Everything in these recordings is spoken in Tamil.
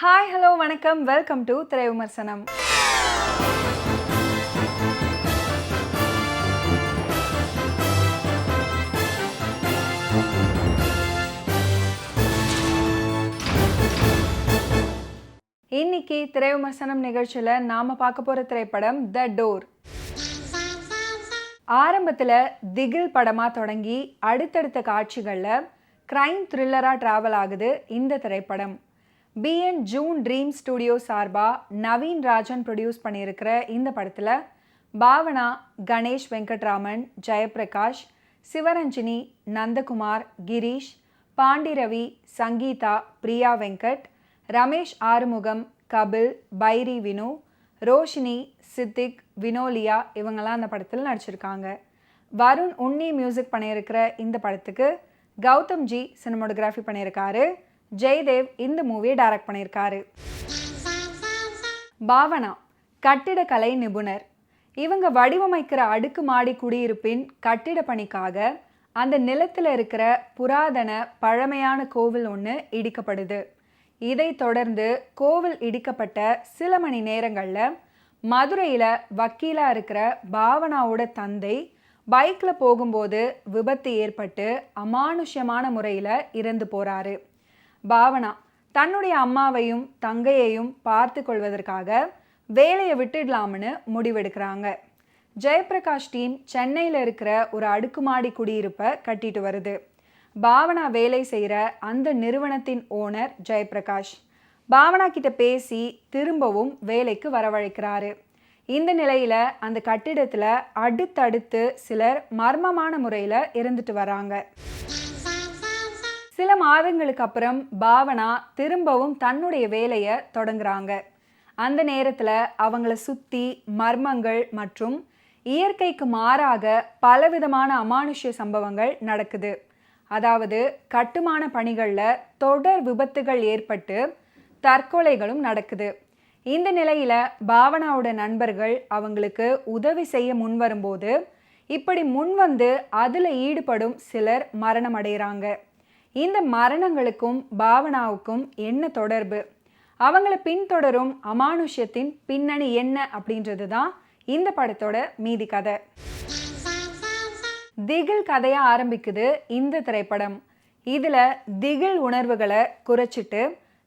ஹாய் ஹலோ வணக்கம், வெல்கம் டு திரை விமர்சனம். இன்னைக்கு திரை விமர்சனம் நிகழ்ச்சியில் நாம பார்க்க போற திரைப்படம் த டோர். ஆரம்பத்தில் திகில் படமாக தொடங்கி அடுத்தடுத்த காட்சிகளில் கிரைம் த்ரில்லராக ட்ராவல் ஆகுது இந்த திரைப்படம். பிஎன் ஜூன் ட்ரீம் ஸ்டுடியோ சார்பாக நவீன் ராஜன் ப்ரொடியூஸ் பண்ணியிருக்கிற இந்த படத்தில் பாவனா, கணேஷ் வெங்கட்ராமன், ஜெயபிரகாஷ், சிவரஞ்சினி, நந்தகுமார், கிரீஷ், பாண்டிரவி, சங்கீதா, பிரியா வெங்கட், ரமேஷ் ஆறுமுகம், கபில், பைரி வினு, ரோஷினி, சித்திக், வினோலியா இவங்கெல்லாம் அந்த படத்தில் நடிச்சிருக்காங்க. வருண் உன்னி மியூசிக் பண்ணியிருக்கிற இந்த படத்துக்கு கௌதம்ஜி சினிமோட்டோகிராஃபி பண்ணியிருக்காரு. ஜெய்தேவ் இந்த மூவியை டைரக்ட் பண்ணியிருக்காரு. பாவனா கட்டிடக்கலை நிபுணர். இவங்க வடிவமைக்கிற அடுக்குமாடி குடியிருப்பின் கட்டிட பணிக்காக அந்த நிலத்தில் இருக்கிற புராதன பழமையான கோவில் ஒன்று இடிக்கப்படுது. இதை தொடர்ந்து கோவில் இடிக்கப்பட்ட சில மணி நேரங்களில் மதுரையில் வக்கீலாக இருக்கிற பாவனாவோட தந்தை பைக்கில் போகும்போது விபத்து ஏற்பட்டு அமானுஷ்யமான முறையில் இறந்து போகிறாரு. பாவனா தன்னுடைய அம்மாவையும் தங்கையையும் பார்த்து கொள்வதற்காக வேலையை விட்டுடலாம்னு முடிவெடுக்கிறாங்க. ஜெயபிரகாஷ் டீம் சென்னையில் இருக்கிற ஒரு அடுக்குமாடி குடியிருப்பை கட்டிட்டு வருது. பாவனா வேலை செய்கிற அந்த நிறுவனத்தின் ஓனர் ஜெயபிரகாஷ் பாவனா கிட்ட பேசி திரும்பவும் வேலைக்கு வரவழைக்கிறாரு. இந்த நிலையில் அந்த கட்டிடத்தில் அடுத்தடுத்து சிலர் மர்மமான முறையில் இறந்துட்டு வராங்க. சில மாதங்களுக்கு அப்புறம் பாவனா திரும்பவும் தன்னுடைய வேலையை தொடங்குறாங்க. அந்த நேரத்தில் அவங்கள சுற்றி மர்மங்கள் மற்றும் இயற்கைக்கு மாறாக பலவிதமான அமானுஷ்ய சம்பவங்கள் நடக்குது. அதாவது கட்டுமான பணிகளில் தொடர் விபத்துகள் ஏற்பட்டு தற்கொலைகளும் நடக்குது. இந்த நிலையில் பாவனாவோட நண்பர்கள் அவங்களுக்கு உதவி செய்ய முன்வரும்போது இப்படி முன்வந்து அதில் ஈடுபடும் சிலர் மரணம் அடைகிறாங்க. இந்த மரணங்களுக்கும் பாவனாவுக்கும் என்ன தொடர்பு, அவங்கள பின்தொடரும் அமானுஷ்யத்தின் பின்னணி என்ன அப்படின்றது தான் இந்த படத்தோட மீதி கதை. திகில் கதையா ஆரம்பிக்குது இந்த திரைப்படம். இதில் திகில் உணர்வுகளை குறைச்சிட்டு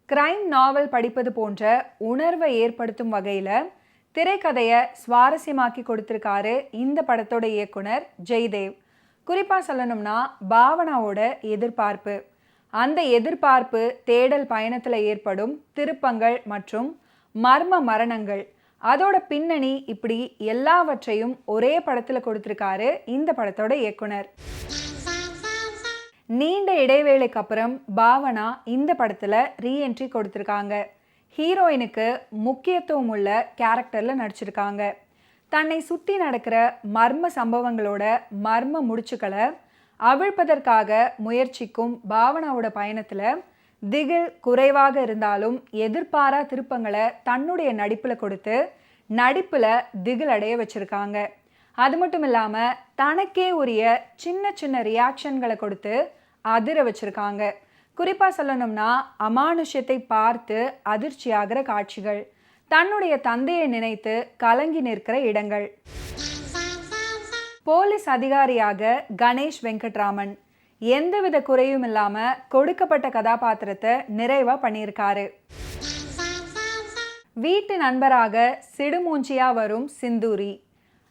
கிரைம் நாவல் படிப்பது போன்ற உணர்வை ஏற்படுத்தும் வகையில் திரைக்கதையை சுவாரஸ்யமாக்கி கொடுத்துருக்காரு இந்த படத்தோட இயக்குனர் ஜெய்தேவ். குறிப்பாக சொல்லணும்னா பாவனாவோட எதிர்பார்ப்பு, அந்த எதிர்பார்ப்பு தேடல் பயணத்தில் ஏற்படும் திருப்பங்கள் மற்றும் மர்ம மரணங்கள், அதோட பின்னணி, இப்படி எல்லாவற்றையும் ஒரே படத்தில் கொடுத்துருக்காரு இந்த படத்தோட இயக்குனர். நீண்ட இடைவேளைக்கு அப்புறம் பாவனா இந்த படத்தில் ரீஎன்ட்ரி கொடுத்துருக்காங்க. ஹீரோயினுக்கு முக்கியத்துவம் உள்ள கேரக்டரில் நடிச்சிருக்காங்க. தன்னை சுற்றி நடக்கிற மர்ம சம்பவங்களோட மர்ம முடிச்சுக்களை அவிழ்ப்பதற்காக முயற்சிக்கும் பாவனாவோட பயணத்தில் திகில் குறைவாக இருந்தாலும் எதிர்பாரா திருப்பங்களை தன்னுடைய நடிப்பில் கொடுத்து நடிப்பில் திகில் அடைய வச்சுருக்காங்க. அது மட்டும் இல்லாமல் தனக்கே உரிய சின்ன சின்ன ரியாக்ஷன்களை கொடுத்து அதிர வச்சுருக்காங்க. குறிப்பாக சொல்லணும்னா அமானுஷ்யத்தை பார்த்து அதிர்ச்சியாகிற காட்சிகள், தன்னுடைய தந்தையை நினைத்து கலங்கி நிற்கிற இடங்கள். போலீஸ் அதிகாரியாக கணேஷ் வெங்கட்ராமன் எந்தவித குறையும் இல்லாமல் கொடுக்கப்பட்ட கதாபாத்திரத்தை நிறைவாக பண்ணியிருக்காரு. வீட்டு நண்பராக சிடுமூஞ்சியா வரும் சிந்தூரி,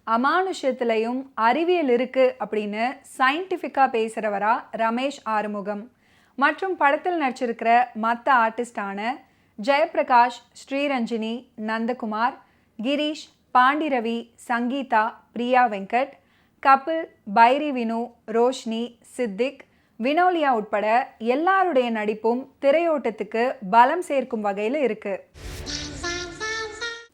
அமானுஷ்யத்திலையும் அறிவியல் இருக்கு அப்படின்னு சயின்டிஃபிக்காக பேசுகிறவரா ரமேஷ் ஆறுமுகம் மற்றும் படத்தில் நடிச்சிருக்கிற மற்ற ஆர்டிஸ்டான ஜெயபிரகாஷ், ஸ்ரீரஞ்சினி, நந்தகுமார், கிரீஷ், பாண்டிரவி, சங்கீதா, பிரியா வெங்கட், கபில், பைரி வினு, ரோஷினி, சித்திக், வினோலியா உட்பட எல்லாருடைய நடிப்பும் திரையோட்டத்துக்கு பலம் சேர்க்கும் வகையில் இருக்கு.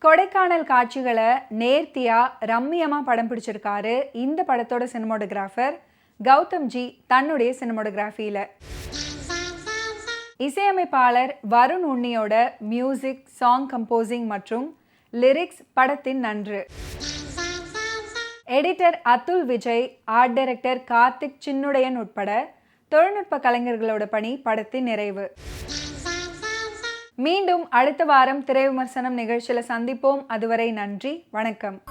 கொடைக்கானல் காட்சிகளை நேர்த்தியாக ரம்மியமாக படம் பிடிச்சிருக்காரு இந்த படத்தோட சினிமோட்டோகிராஃபர் கௌதம்ஜி தன்னுடைய சினிமோட்டோகிராஃபியில். இசையமைப்பாளர் வருண் உன்னியோட மியூசிக், சாங் கம்போசிங் மற்றும் லிரிக்ஸ் படத்தின் நன்று. Editor Atul Vijay, art director Karthik Chinnudaiyan உட்பட தொழில்நுட்ப கலைஞர்களோட பணி படத்தின் நிறைவு. மீண்டும் அடுத்த வாரம் திரை விமர்சனம் நிகழ்ச்சியில் சந்திப்போம். அதுவரை நன்றி, வணக்கம்.